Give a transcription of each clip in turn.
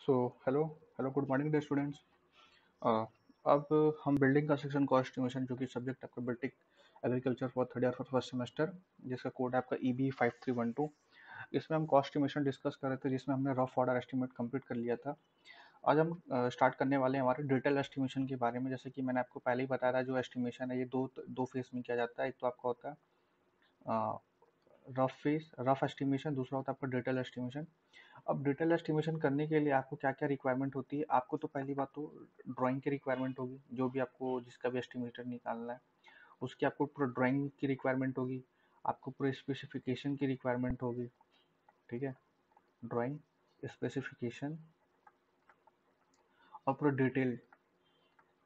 So hello hello good morning day students. अब हम building construction cost estimation जो कि सब्जेक्ट आपका building agriculture for third year for first semester, जिसका code है आपका EB5312। इसमें हम कॉस्ट एस्टिमेशन डिस्कस कर रहे थे, जिसमें हमने रफ ऑर्डर एस्टिमेट कंप्लीट कर लिया था। आज हम स्टार्ट करने वाले हैं हमारे डिटेल एस्टिमेशन के बारे में। जैसे कि मैंने आपको पहले ही बताया था, जो एस्टिमेशन है ये दो दो फेज में किया जाता है। एक तो आपका होता है रफ फेज, रफ एस्टिमेशन। दूसरा होता है आपका डिटेल एस्टिमेशन। अब डिटेल एस्टिमेशन करने के लिए आपको क्या क्या रिक्वायरमेंट होती है? आपको तो पहली बात तो ड्राइंग की रिक्वायरमेंट होगी, जो भी आपको जिसका भी एस्टिमेटर निकालना है उसकी आपको पूरा ड्राइंग की रिक्वायरमेंट होगी। आपको पूरे स्पेसिफिकेशन की रिक्वायरमेंट होगी। ठीक है, ड्राइंग, स्पेसिफिकेशन और पूरा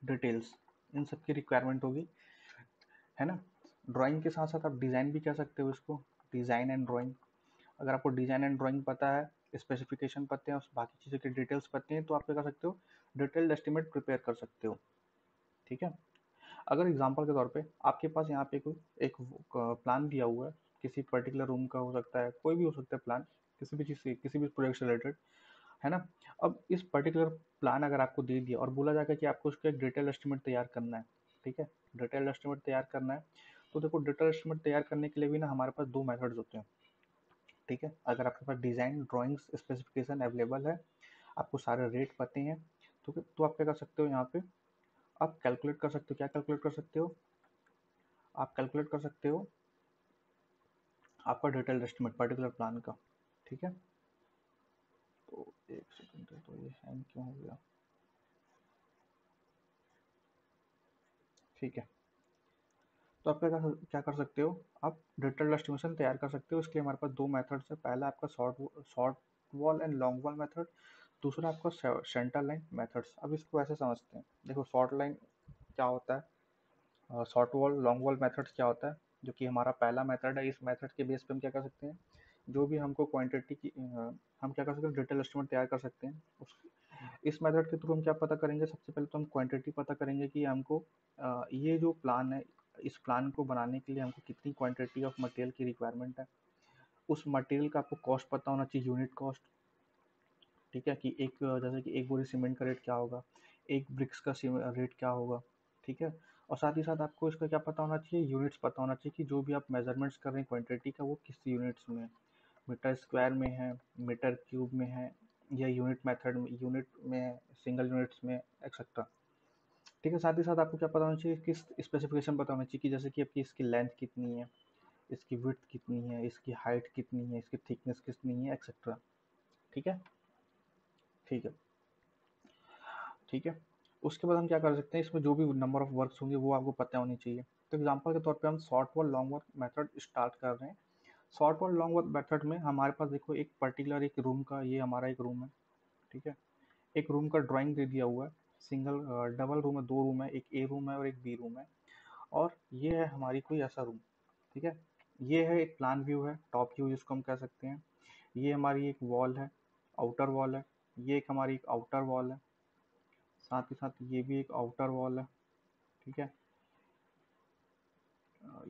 डिटेल्स, इन सब की रिक्वायरमेंट होगी, है ना। ड्राइंग के साथ साथ आप डिज़ाइन भी कह सकते हो इसको, डिज़ाइन एंड ड्राइंग। अगर आपको डिज़ाइन एंड ड्राइंग पता है, स्पेसिफिकेशन पता है और बाकी चीज़ों की डिटेल्स पता हैं, तो आप क्या कर सकते हो, डिटेल्ड एस्टिमेट प्रिपेयर कर सकते हो। ठीक है। अगर एग्जांपल के तौर पे आपके पास यहाँ पे कोई एक प्लान दिया हुआ है, किसी पर्टिकुलर रूम का हो सकता है, कोई भी हो सकता है प्लान, किसी भी चीज़ से, किसी भी प्रोजेक्ट से रिलेटेड, है ना। अब इस पर्टिकुलर प्लान अगर आपको दे दिया और बोला जाएगा कि आपको उसका एक डिटेल एस्टिमेट तैयार करना है, ठीक है, डिटेल एस्टिमेट तैयार करना है, तो देखो डिटेल एस्टिमेट तैयार करने के लिए भी ना हमारे पास दो मेथड्स होते हैं। ठीक है, अगर आपके पास डिज़ाइन ड्राइंग्स स्पेसिफिकेशन अवेलेबल है, आपको सारे रेट पते हैं, तो आप क्या कर सकते हो यहाँ पे, आप कैलकुलेट कर सकते हो। क्या कैलकुलेट कर सकते हो? आप कैलकुलेट कर सकते हो आपका डिटेल एस्टिमेट पर्टिकुलर प्लान का। ठीक है, तो एक सेकंड, तो ये हैंग क्यों हो गया? ठीक है, तो आप क्या कर सकते हो, आप डिटेल एस्टिमेशन तैयार कर सकते हो। इसके लिए हमारे पास दो मेथड्स है। पहला आपका short wall and long wall method, दूसरा आपका सेंटर लाइन मेथड्स। अब इसको ऐसे समझते हैं, देखो शॉर्ट लाइन क्या होता है, short wall long wall methods क्या होता है, जो कि हमारा पहला मेथड है। इस मेथड के बेस पे हम क्या कर सकते हैं, जो भी हमको क्वांटिटी की हम क्या कर सकते हैं, डिटेल एस्टिमेट तैयार कर सकते हैं। इस मेथड के थ्रू हम क्या पता करेंगे, सबसे पहले तो हम क्वांटिटी पता करेंगे कि हमको ये जो प्लान है, इस प्लान को बनाने के लिए हमको कितनी क्वांटिटी ऑफ मटेरियल की रिक्वायरमेंट है। उस मटेरियल का आपको कॉस्ट पता होना चाहिए, यूनिट कॉस्ट। ठीक है, कि एक जैसे कि एक बोरी सीमेंट का रेट क्या होगा, एक ब्रिक्स का रेट क्या होगा। ठीक है, और साथ ही साथ आपको इसका क्या पता होना चाहिए, यूनिट्स पता होना चाहिए, कि जो भी आप मेजरमेंट्स कर रहे हैं क्वांटिटी का, वो किस यूनिट्स में है, मीटर स्क्वायर में है, मीटर क्यूब में है, या यूनिट मेथड में, यूनिट में, सिंगल यूनिट्स में, एक्सेट्रा। ठीक है, साथ ही साथ आपको क्या पता होना चाहिए, किस स्पेसिफिकेशन पता होना चाहिए, कि जैसे कि आपकी इसकी लेंथ कितनी है, इसकी विड्थ कितनी है, इसकी हाइट कितनी है, इसकी थिकनेस कितनी है, एक्सेट्रा। ठीक है, ठीक है, ठीक है। उसके बाद हम क्या कर सकते हैं, इसमें जो भी नंबर ऑफ वर्क्स होंगे वो आपको पता होनी चाहिए। तो एग्जांपल के तौर पे हम short wall long work method start कर रहे हैं। Short wall long work method में हमारे पास देखो एक पर्टिकुलर एक रूम का, ये हमारा एक रूम है। ठीक है, एक रूम का ड्राइंग दे दिया हुआ है। सिंगल डबल रूम है, दो रूम है, एक ए रूम है और एक बी रूम है। और ये है हमारी कोई ऐसा रूम। ठीक है, ये है एक प्लान व्यू है, टॉप व्यू जिसको हम कह सकते हैं। ये हमारी एक वॉल है, आउटर वॉल है। ये एक हमारी एक आउटर वॉल है, साथ ही साथ ये भी एक आउटर वॉल है। ठीक है,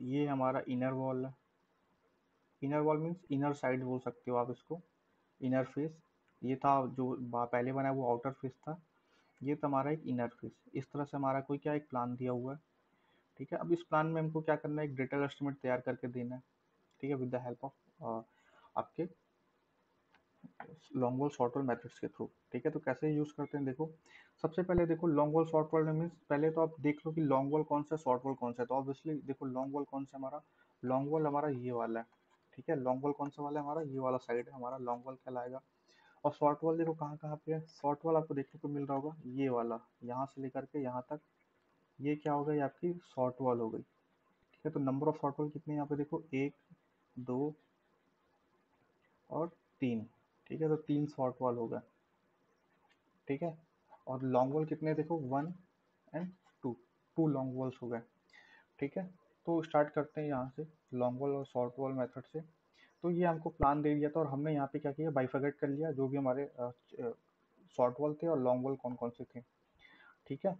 ये हमारा इनर वॉल है। Inner wall means inner side बोल सकते हो आप इसको, इनर फेस। ये था जो पहले बना है वो आउटर फेस था, ये तो हमारा एक इनर फेस। इस तरह से हमारा कोई क्या एक प्लान दिया हुआ है। ठीक है, अब इस प्लान में हमको क्या करना है, एक डिटेल एस्टिमेट तैयार करके देना है। ठीक है, विद द हेल्प ऑफ आपके long wall short wall methods के थ्रू। ठीक है, तो कैसे यूज करते हैं देखो। सबसे पहले देखो long wall short wall means, पहले तो आप देख लो कि लॉन्ग वॉल कौन सा, शॉर्ट वॉल कौन सा है। तो ऑब्वियसली देखो लॉन्ग वॉल कौन सा हमारा, लॉन्ग वॉल हमारा ये वाला है। ठीक है, लॉन्ग वॉल कौन सा वाला है हमारा, ये वाला साइड है हमारा लॉन्ग वॉल कहलाएगा। और शॉर्ट वॉल देखो कहाँ कहाँ पे है, शॉर्ट वॉल आपको देखने को मिल रहा होगा ये वाला, यहाँ से लेकर के यहाँ तक, ये क्या हो गई आपकी शॉर्ट वॉल हो गई। ठीक है, तो नंबर ऑफ शॉर्ट वॉल कितने यहाँ पे देखो, एक, दो और तीन। ठीक है, तो तीन शॉर्ट वॉल हो गए। ठीक है, और लॉन्ग वॉल कितने देखो, one and two, two long walls हो गए। ठीक है, तो स्टार्ट करते हैं यहाँ से, लॉन्ग वॉल और शॉर्ट वॉल मेथड से। तो ये हमको प्लान दे दिया था और हमने यहाँ पे क्या किया, बाइफरकेट कर लिया जो भी हमारे शॉर्ट वॉल थे और लॉन्ग वॉल कौन कौन से थे। ठीक है,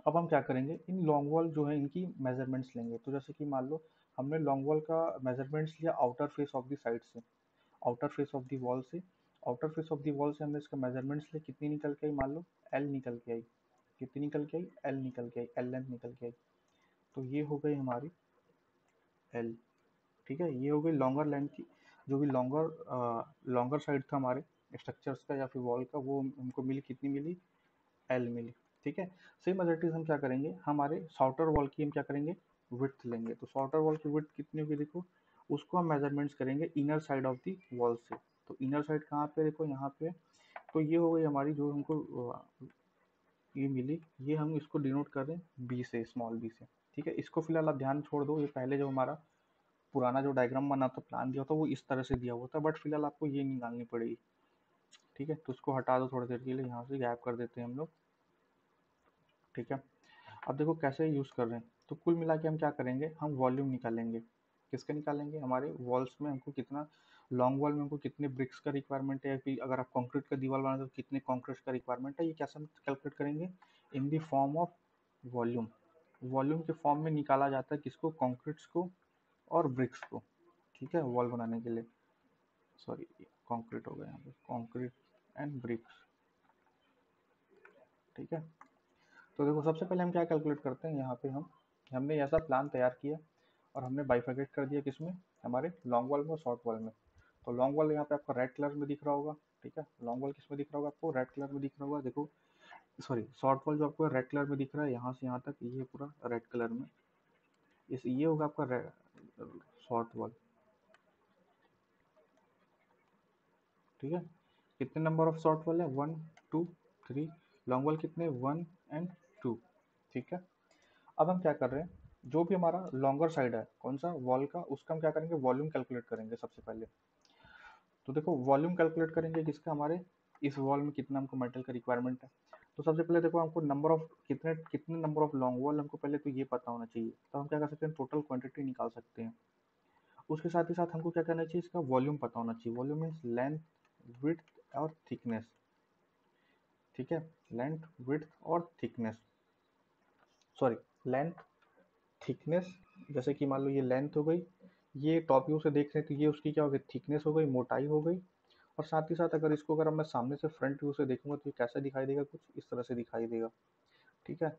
अब हम क्या करेंगे, इन लॉन्ग वॉल जो है इनकी मेजरमेंट्स लेंगे। तो जैसे कि मान लो हमने लॉन्ग वॉल का मेजरमेंट्स लिया outer face of the side से, outer face of the wall से। Outer face of the wall से हमने इसका मेजरमेंट्स लिए, कितनी निकल के आई, मान लो एल निकल के आई, कितनी निकल के आई, एल निकल के आई, एल लेंथ निकल के आई। तो ये हो गई हमारी एल। ठीक है, ये हो गई लॉन्गर लेंथ की, जो भी लॉन्गर साइड था हमारे स्ट्रक्चर्स का या फिर वॉल का, वो हमको मिली, कितनी मिली, एल मिली। ठीक है, सेम एज इट इज हम क्या करेंगे, हमारे शॉर्टर वॉल की हम क्या करेंगे, विड्थ लेंगे। तो शॉर्टर वॉल की विड्थ कितनी होगी, देखो उसको हम मेजरमेंट्स करेंगे inner side of the wall से। तो इनर साइड कहाँ पे, देखो यहाँ पे। तो ये हो गई हमारी जो हमको ये मिली, ये हम इसको डिनोट कर रहे हैं बी से, स्मॉल बी से। ठीक है, इसको फिलहाल आप ध्यान छोड़ दो, ये पहले जो हमारा पुराना जो डायग्राम बना था, प्लान दिया था, वो इस तरह से दिया हुआ था, बट फिलहाल आपको ये निकालनी पड़ेगी। ठीक है, तो उसको हटा दो थोड़ी देर के लिए, यहाँ से गैप कर देते हैं हम लोग। ठीक है, अब देखो कैसे यूज़ कर रहे हैं। तो कुल मिला के हम क्या करेंगे, हम वॉल्यूम निकालेंगे। किसके निकालेंगे, हमारे वॉल्स में हमको कितना, लॉन्ग वॉल में हमको कितने ब्रिक्स का रिक्वायरमेंट है, या फिर अगर आप कंक्रीट का दीवार बना तो कितने कंक्रीट का रिक्वायरमेंट है, ये कैसे हम कैलकुलेट करेंगे, in the form of volume. Volume के फॉर्म में निकाला जाता है किसको, कंक्रीट्स को और ब्रिक्स को। ठीक है, वॉल बनाने के लिए, सॉरी कंक्रीट हो गया यहाँ पे, कंक्रीट एंड ब्रिक्स। ठीक है, तो देखो सबसे पहले हम क्या कैलकुलेट करते हैं, यहाँ पे हम हमने ऐसा प्लान तैयार किया और हमने बाइफरकेट कर दिया किसमें, हमारे लॉन्ग वॉल में और शॉर्ट वॉल में। तो लॉन्ग वॉल यहाँ पे आपको रेड कलर में दिख रहा होगा। ठीक है, लॉन्ग वॉल किस में दिख रहा होगा आपको, रेड कलर में दिख रहा होगा। देखो सॉरी, शॉर्ट वॉल जो आपको रेड कलर में दिख रहा है, यहाँ से यहाँ तक ये पूरा रेड कलर में, इस ये होगा आपका शॉर्ट वॉल। ठीक है, कितने नंबर ऑफ शॉर्ट वॉल है, 1 2 3। लॉन्ग वॉल कितने, 1 एंड 2। ठीक है, अब हम क्या कर रहे हैं, जो भी हमारा लॉन्गर साइड है कौन सा वॉल का, उसका हम क्या करेंगे, वॉल्यूम कैलकुलेट करेंगे सबसे पहले। तो देखो वॉल्यूम कैलकुलेट करेंगे किसका, हमारे इस वॉल में कितना हमको मेटल का रिक्वायरमेंट है। तो सबसे पहले देखो हमको नंबर ऑफ कितने कितने नंबर ऑफ लॉन्ग वॉल हमको पहले तो ये पता होना चाहिए, तो हम क्या कर सकते हैं, टोटल क्वांटिटी निकाल सकते हैं। उसके साथ ही साथ हमको क्या करना चाहिए, इसका वॉल्यूम पता होना चाहिए। वॉल्यूम मीन्स लेंथ, विड्थ और थिकनेस। ठीक है, लेंथ, विड्थ और थिकनेस, सॉरी लेंथ, थिकनेस। जैसे कि मान लो ये लेंथ हो गई, ये टॉप व्यू से देख रहे हैं तो ये उसकी क्या हो गई, थिकनेस हो गई, मोटाई हो गई। और साथ ही साथ अगर इसको अगर मैं सामने से फ्रंट व्यू से देखूंगा तो ये कैसा दिखाई देगा, कुछ इस तरह से दिखाई देगा। ठीक है,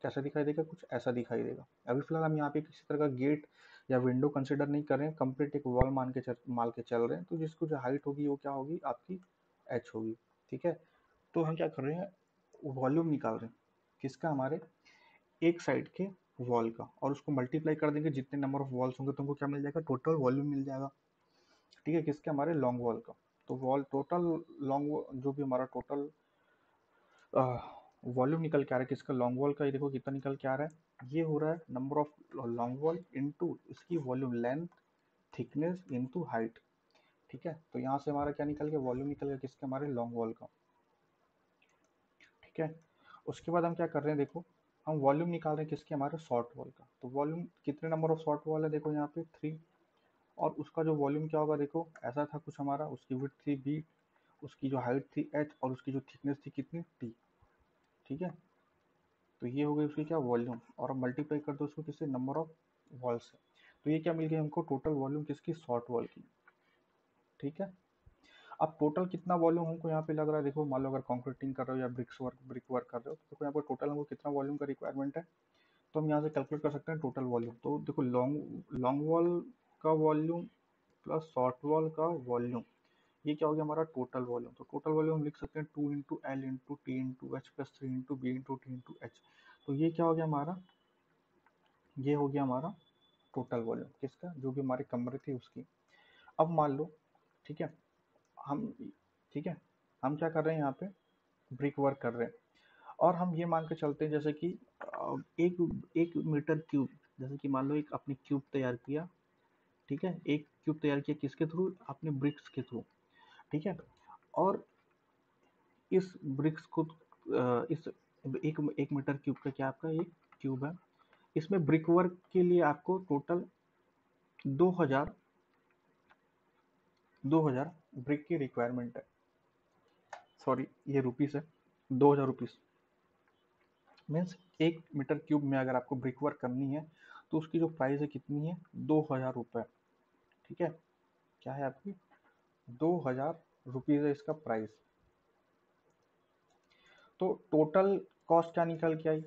कैसा दिखाई देगा, कुछ ऐसा दिखाई देगा। अभी फिलहाल हम यहाँ पे किसी तरह का गेट या विंडो कंसिडर नहीं कर रहे हैं, कंप्लीट एक वॉल मान के चल रहे हैं। तो जिसको जो हाइट होगी वो क्या होगी आपकी, एच होगी। ठीक है, तो हम क्या कर रहे हैं, वॉल्यूम निकाल रहे हैं किसका, हमारे एक साइड के वॉल का, और उसको मल्टीप्लाई कर देंगे जितने नंबर ऑफ वॉल्स होंगे, तुमको क्या मिल जाएगा, टोटल वॉल्यूम मिल जाएगा। ठीक है, किसके, हमारे लॉन्ग वॉल का। तो वॉल टोटल लॉन्ग जो भी हमारा टोटल वॉल्यूम निकल के आ रहा है किसका, लॉन्ग वॉल का, ये देखो कितना निकल के आ रहा है, ये हो रहा है number of long wall into इसकी volume, length, thickness into height. ठीक है, तो यहाँ से हमारा क्या निकल गया, वॉल्यूम निकल गया किसके, हमारे लॉन्ग वॉल का। ठीक है, उसके बाद हम क्या कर रहे हैं, देखो हम वॉल्यूम निकाल रहे हैं किसके, हमारे शॉर्ट वॉल का। तो वॉल्यूम कितने नंबर ऑफ शॉर्ट वॉल है, देखो यहाँ पे 3। और उसका जो वॉल्यूम क्या होगा, देखो ऐसा था कुछ हमारा, उसकी विड्थ थी बी, उसकी जो हाइट थी एच, और उसकी जो थिकनेस थी कितनी, टी। ठीक है, तो ये हो गई उसकी क्या, वॉल्यूम, और मल्टीप्लाई कर दो उसको किससे, नंबर ऑफ वॉल से। तो ये क्या मिल गया हमको, टोटल वॉल्यूम किसकी, शॉर्ट वॉल की। ठीक है, अब टोटल कितना वॉल्यूम हमको यहाँ पे लग रहा है, देखो मान लो अगर कॉन्क्रीटिंग कर रहे हो या ब्रिक वर्क कर रहे हो, तो देखो यहाँ पर टोटल हमको कितना वॉल्यूम का रिक्वायरमेंट है। तो हम यहाँ से कैलकुलेट कर सकते हैं टोटल वॉल्यूम। तो देखो लॉन्ग लॉन्ग वॉल का वॉल्यूम प्लस शॉर्ट वॉल का वॉल्यूम, ये क्या हो गया हमारा टोटल वॉल्यूम। तो टोटल वॉल्यूम हम लिख सकते हैं 2 into L into T into H plus 3 into B into T into H. तो ये क्या हो गया हमारा, ये हो गया हमारा टोटल वॉल्यूम किसका, जो भी हमारे कमरे थी उसकी। अब मान लो, ठीक है, हम ठीक है, हम क्या कर रहे हैं यहाँ पे, ब्रिक वर्क कर रहे हैं। और हम ये मान के चलते हैं जैसे कि एक एक मीटर क्यूब, जैसे कि मान लो एक अपने क्यूब तैयार किया। ठीक है, एक क्यूब तैयार किया किसके थ्रू, अपने ब्रिक्स के थ्रू। ठीक है, और इस ब्रिक्स को इस एक मीटर क्यूब का क्या आपका एक क्यूब है, इसमें ब्रिक वर्क के लिए आपको टोटल 2000 2000 ब्रिक की रिक्वायरमेंट है। सॉरी ये रुपीस है, 2000 रुपीस। मीन्स एक मीटर क्यूब में अगर आपको ब्रिक वर्क करनी है तो उसकी जो प्राइस है कितनी है, 2000 रुपये। ठीक है, क्या है आपकी ₹2000 है इसका प्राइस। तो टोटल कॉस्ट क्या निकल के आई,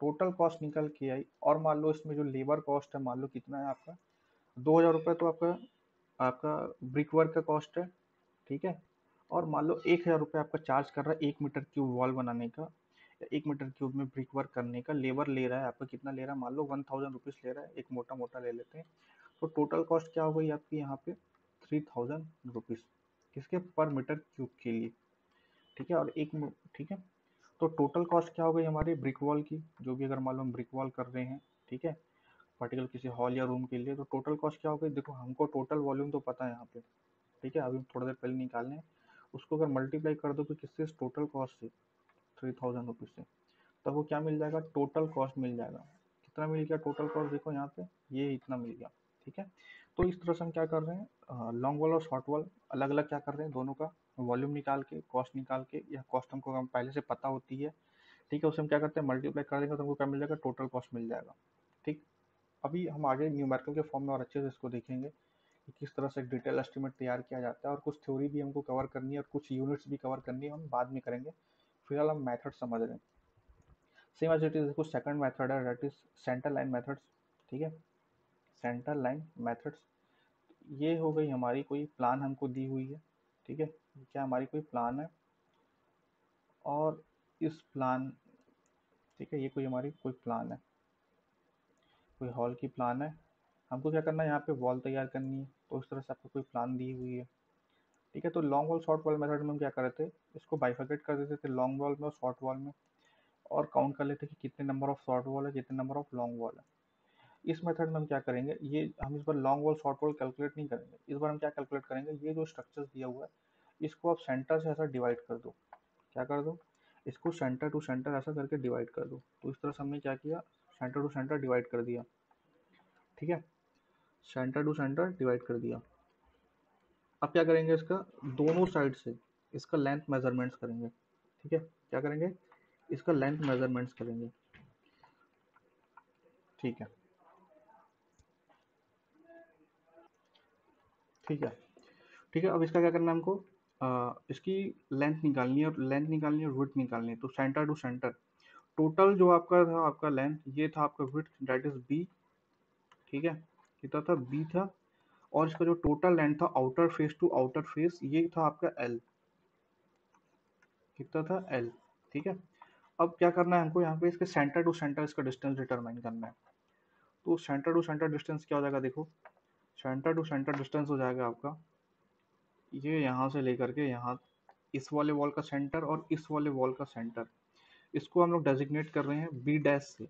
टोटल कॉस्ट निकल के आई, और मान लो इसमें जो लेबर कॉस्ट है मान लो कितना है आपका, ₹2000 तो आपका आपका ब्रिक वर्क का कॉस्ट है, ठीक है। और मान लो ₹1000 आपका चार्ज कर रहा है 1 मीटर क्यूब वॉल बनाने का, या 1 मीटर क्यूब में ब्रिक वर्क करने का लेबर ले रहा है आपका, कितना ले रहा है, मान लो ₹1000 ले रहा है, एक मोटा मोटा ले लेते हैं। तो टोटल कॉस्ट क्या हो गई आपकी यहाँ पे, ₹3000, किसके, पर मीटर क्यूब के लिए, ठीक है। और ठीक है। तो टोटल कॉस्ट क्या हो गई हमारी ब्रिक वॉल की, जो भी अगर मान लो हम ब्रिक वॉल कर रहे हैं, ठीक है, पर्टिकुलर किसी हॉल या रूम के लिए, तो टोटल कॉस्ट क्या हो गई, देखो हमको टोटल वॉल्यूम तो पता है यहाँ पे, ठीक है, अभी थोड़ा देर पहले निकालने हैं, उसको अगर मल्टीप्लाई कर दो कि किससे, टोटल कॉस्ट से, ₹3000 से, तब वो क्या मिल जाएगा, टोटल कॉस्ट मिल जाएगा। कितना मिल गया टोटल कॉस्ट, देखो यहाँ पे ये इतना मिल गया, ठीक है। तो इस तरह से हम क्या कर रहे हैं, लॉन्ग वॉल और शॉर्ट वॉल अलग अलग क्या कर रहे हैं, दोनों का वॉल्यूम निकाल के, कॉस्ट निकाल के, या कॉस्ट हमको हम पहले से पता होती है, ठीक है, उसे हम क्या करते हैं मल्टीप्लाई कर देंगे तो हमको क्या मिल जाएगा, टोटल कॉस्ट मिल जाएगा, ठीक। अभी हम आगे न्यूमेरिकल के फॉर्म में और अच्छे से इसको देखेंगे कि किस तरह से डिटेल एस्टिमेट तैयार किया जाता है, और कुछ थ्योरी भी हमको कवर करनी है और कुछ यूनिट्स भी कवर करनी है, हम बाद में करेंगे, फिलहाल हम मेथड समझ रहे हैं। सेम एज इट इज, देखो सेकंड मेथड है that is centre line methods, ठीक है, सेंटर लाइन मेथड्स। ये हो गई हमारी कोई प्लान हमको दी हुई है, ठीक है, क्या हमारी कोई प्लान है, और इस प्लान, ठीक है, ये कोई हमारी कोई प्लान है, कोई हॉल की प्लान है, हमको क्या करना है, यहाँ पे वॉल तैयार करनी है, तो इस तरह से आपको कोई प्लान दी हुई है, ठीक है। तो long wall short wall method में हम क्या कर रहे थे, इसको बाइफर्केट कर देते थे लॉन्ग वॉल में और शॉर्ट वॉल में, और काउंट कर लेते कि कितने नंबर ऑफ शॉर्ट वॉल है, कितने नंबर ऑफ लॉन्ग वॉल है। इस मेथड में हम क्या करेंगे, ये हम इस बार long wall short wall calculate नहीं करेंगे, इस बार हम क्या कैलकुलेट करेंगे, ये जो स्ट्रक्चर दिया हुआ है इसको आप सेंटर से ऐसा डिवाइड कर दो, क्या कर दो, इसको सेंटर टू सेंटर ऐसा करके डिवाइड कर दो। तो इस तरह से हमने क्या किया, सेंटर टू सेंटर डिवाइड कर दिया, ठीक है, सेंटर टू सेंटर डिवाइड कर दिया। अब क्या करेंगे, इसका दोनों साइड से इसका लेंथ मेजरमेंट्स करेंगे, ठीक है, क्या करेंगे, इसका लेंथ मेजरमेंट्स करेंगे, ठीक है, ठीक है, ठीक है। अब इसका क्या करना है हमको, इसकी लेंथ निकालनी है, और लेंथ निकालनी है और विड्थ निकालनी है, तो सेंटर टू सेंटर टोटल जो आपका था, आपका लेंथ ये था, आपका विड्थ दैट इज बी, ठीक है, कितना था, बी था, और इसका जो टोटल लेंथ था outer face to outer face ये था आपका एल, कितना था, एल, ठीक है। अब क्या करना है हमको, यहाँ पे इसके सेंटर टू सेंटर इसका डिस्टेंस डिटरमाइन करना है। तो सेंटर टू सेंटर डिस्टेंस क्या हो जाएगा, देखो सेंटर टू सेंटर डिस्टेंस हो जाएगा आपका, ये यहाँ से लेकर के यहाँ, इस वाले वॉल का सेंटर और इस वाले वॉल का सेंटर, इसको हम लोग डेजिग्नेट कर रहे हैं बी डैश से,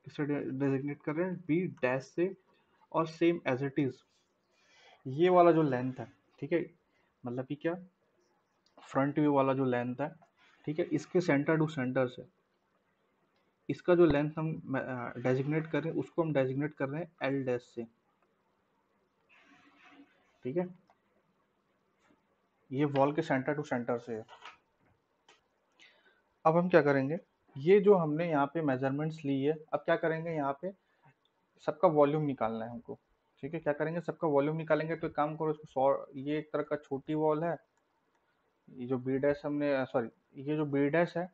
किससे डेजिग्नेट कर रहे हैं, बी डैश से। और सेम एज इट इज ये वाला जो लेंथ है, ठीक है, मतलब कि क्या, फ्रंट व्यू वाला जो लेंथ है, ठीक है, इसके सेंटर टू सेंटर से इसका जो लेंथ हम डेजिग्नेट कर रहे हैं उसको हम डेजिग्नेट कर रहे हैं एल डैश से, ठीक है, ये वॉल के सेंटर टू सेंटर से है। अब हम क्या करेंगे, ये जो हमने यहाँ पे मेजरमेंट्स ली है, अब क्या करेंगे, यहाँ पे सबका वॉल्यूम निकालना है हमको, ठीक है, क्या करेंगे, सबका वॉल्यूम निकालेंगे। तो एक काम करो, इसको ये एक तरह का छोटी वॉल है, ये जो बी डैश हमने सॉरी, ये जो बी डैश है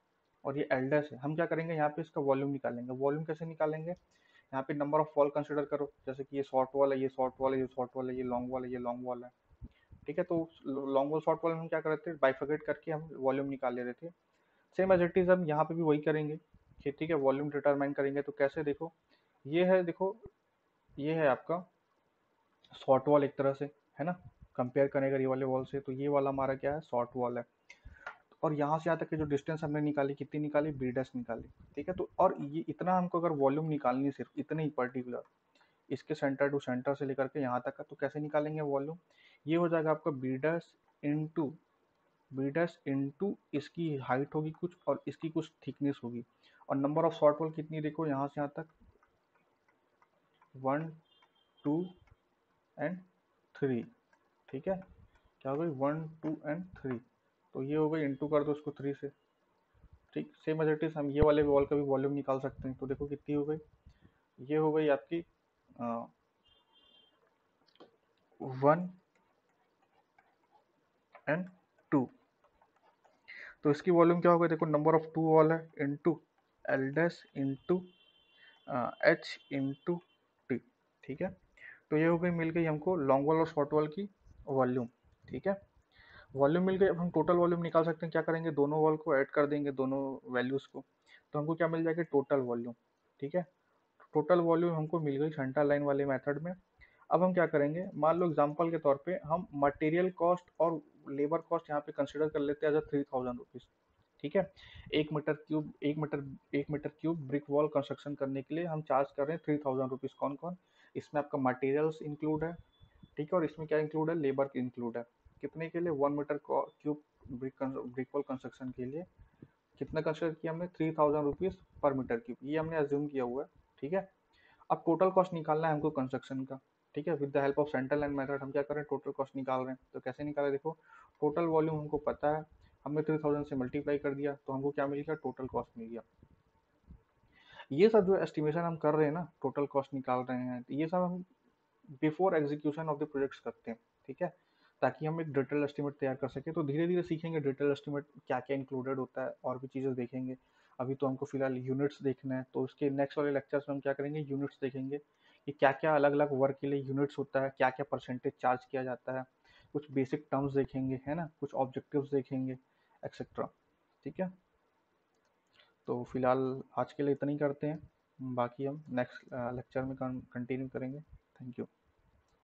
और ये एल डैश है, हम क्या करेंगे, यहाँ पे इसका वॉल्यूम निकालेंगे। वॉल्यूम कैसे निकालेंगे, यहाँ पे नंबर ऑफ वॉल कंसिडर करो, जैसे कि ये शॉर्ट वॉल है, ये शॉर्ट वॉल है, ये शॉर्ट वॉल है, ये लॉन्ग वॉल है, ये लॉन्ग वॉल है, ठीक है। तो लॉन्ग वॉल शॉर्ट वॉल में हम क्या कर रहे थे, बाइफर्केट करके हम वॉल्यूम निकाल ले रहे थे। सेम एज इट इज हम यहाँ पे भी वही करेंगे, ठीक है, वॉल्यूम डिटरमाइन करेंगे। तो कैसे, देखो ये है, देखो ये है आपका शॉर्ट वॉल एक तरह से, है ना, कंपेयर करें अगर ये वाले वॉल से, तो ये वाला हमारा क्या है, शॉर्ट वॉल है। और यहाँ से यहाँ तक की जो डिस्टेंस हमने निकाली, कितनी निकाली, बी डैश निकाली, ठीक है। तो और ये इतना हमको अगर वॉल्यूम निकालनी है, सिर्फ इतने ही पर्टिकुलर, इसके सेंटर टू सेंटर से लेकर के यहाँ तक का, तो कैसे निकालेंगे वॉल्यूम, ये हो जाएगा आपका बी डैश इंटू इसकी हाइट होगी कुछ और इसकी कुछ थिकनेस होगी, और नंबर ऑफ शॉर्ट वॉल कितनी, देखो यहाँ से यहाँ तक 1 2 एंड 3, ठीक है, क्या हो गई, 1 2 एंड 3, तो ये हो गई, इंटू कर दो उसको 3 से, ठीक। सेम एज इट इज हम ये वाले वॉल का भी वॉल्यूम निकाल सकते हैं। तो देखो कितनी हो गई, ये हो गई आपकी 1 एन टू। तो इसकी वॉल्यूम क्या होगा, देखो नंबर ऑफ टू वॉल है into L dash into H into T. ठीक है, तो ये हो गई, मिल गई हमको लॉन्ग वॉल और शॉर्ट वॉल की वॉल्यूम। ठीक है, वॉल्यूम मिल गई। अब हम टोटल वॉल्यूम निकाल सकते हैं, क्या करेंगे, दोनों वॉल को ऐड कर देंगे, दोनों वैल्यूज़ को, तो हमको क्या मिल जाएगा, टोटल वॉल्यूम। ठीक है, टोटल वॉल्यूम हमको मिल गई सेंटर लाइन वाले मेथड में। अब हम क्या करेंगे, मान लो एग्जांपल के तौर पे हम मटेरियल कॉस्ट और लेबर कॉस्ट यहाँ पे कंसिडर कर लेते हैं एज 3000 रुपीज़। ठीक है, एक metre cube brick wall construction करने के लिए हम चार्ज कर रहे हैं 3000 रुपीज़। कौन कौन, इसमें आपका मटेरियल्स इंक्लूड है, ठीक है, और इसमें क्या इंक्लूड है, लेबर इंक्लूड है। कितने के लिए, 1 metre cube brick wall construction के लिए कितना कंसिडर किया हमने, 3000 रुपीज़ पर मीटर क्यूब, ये हमने अज्यूम किया हुआ है। ठीक है, अब टोटल कॉस्ट निकालना है हमको कंस्ट्रक्शन का। ठीक है, with the help of central line method हम क्या कर रहे हैं, टोटल कॉस्ट निकाल रहे हैं। तो कैसे निकाले, देखो टोटल वॉल्यूम हमको पता है, हमने 3000 से मल्टीप्लाई कर दिया तो हमको क्या मिल गया, टोटल कॉस्ट मिल गया। ये सब जो एस्टिमेशन हम कर रहे हैं ना, टोटल कॉस्ट निकाल रहे हैं, ये सब हम before execution of the projects करते हैं। ठीक है, ताकि हम एक डिटेल एस्टिमेट तैयार कर सकें। तो धीरे धीरे सीखेंगे डिटेल एस्टिमेट क्या क्या इंक्लूडेड होता है, और भी चीज़ें देखेंगे। अभी तो हमको फिलहाल यूनिट्स देखना है, तो उसके नेक्स्ट वाले लेक्चर्स में हम क्या करेंगे, यूनिट्स देखेंगे कि क्या क्या अलग अलग वर्क के लिए यूनिट्स होता है, क्या क्या परसेंटेज चार्ज किया जाता है, कुछ बेसिक टर्म्स देखेंगे, है ना, कुछ ऑब्जेक्टिव्स देखेंगे, एक्सेट्रा। ठीक है, तो फिलहाल आज के लिए इतना ही करते हैं, बाकी हम नेक्स्ट लेक्चर में कंटिन्यू करेंगे। Thank you.